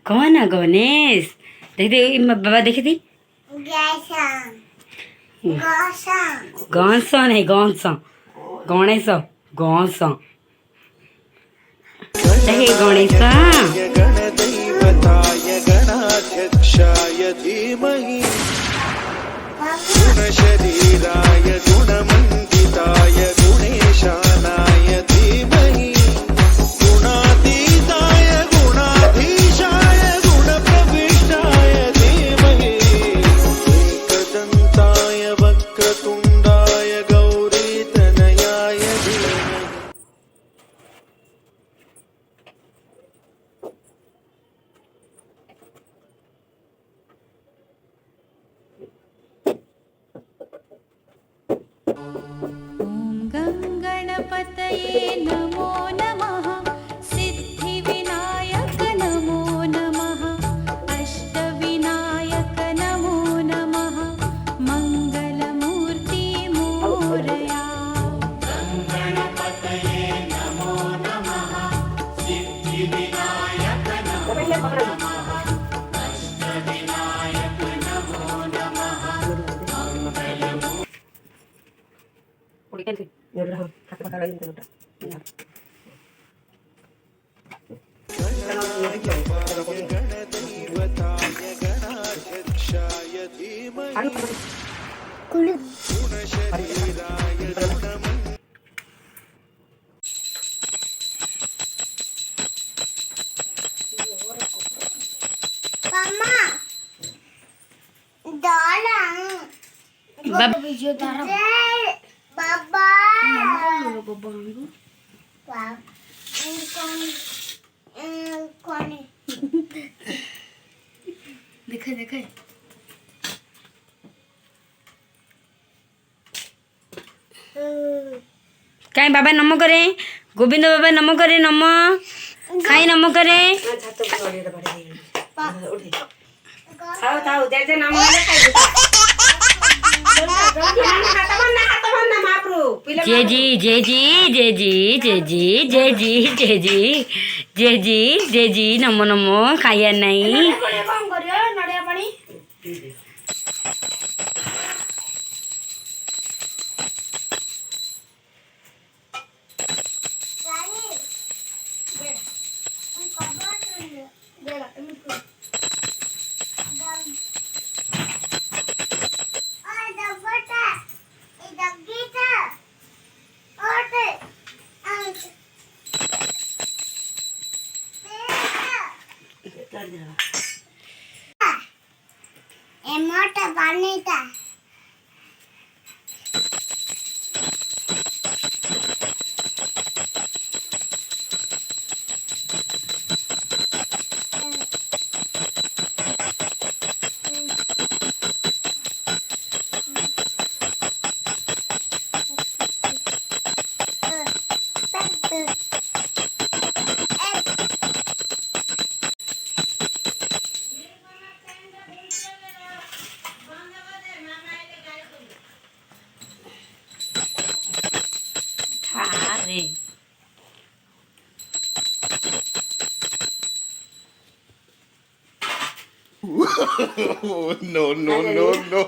कौन है गणेश? देख दे बाबा देखे थी गणेश नहीं गणेश गणेश गणेश देखे गणेश गणदैवताय गणाध्यक्षाय धीमहि गुणशरीराय गुणमण्डिताय गुणेशानाय धीमहि गुणातीताय गुणाधीशाय गुणप्रविष्टाय धीमहि एकदन्ताय वक्रतुण्डाय गौरीतनयाय धीमहि। गणपतये नमो नमः सिद्धिविनायक नमो नमः अष्टविनायक नमो नमः मङ्गलमूर्ति मोरया। गणपतये नमो नमः सिद्धिविनायक नमो नमः अष्टविनायक नमो नमः गणदैवताय गणाध्यक्षाय धीमहि गुणशरीराय गुणमण्डिताय देखा देखा कहीं बाबा नमो करे गोविंद बाबा नमो करे नमो खाई नमो करे जय जी जय जी जय जी जय जी जय जी जय जी जय जी जय जी नमो नमो खाइया नहीं No, no, no, no.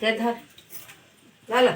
धर ला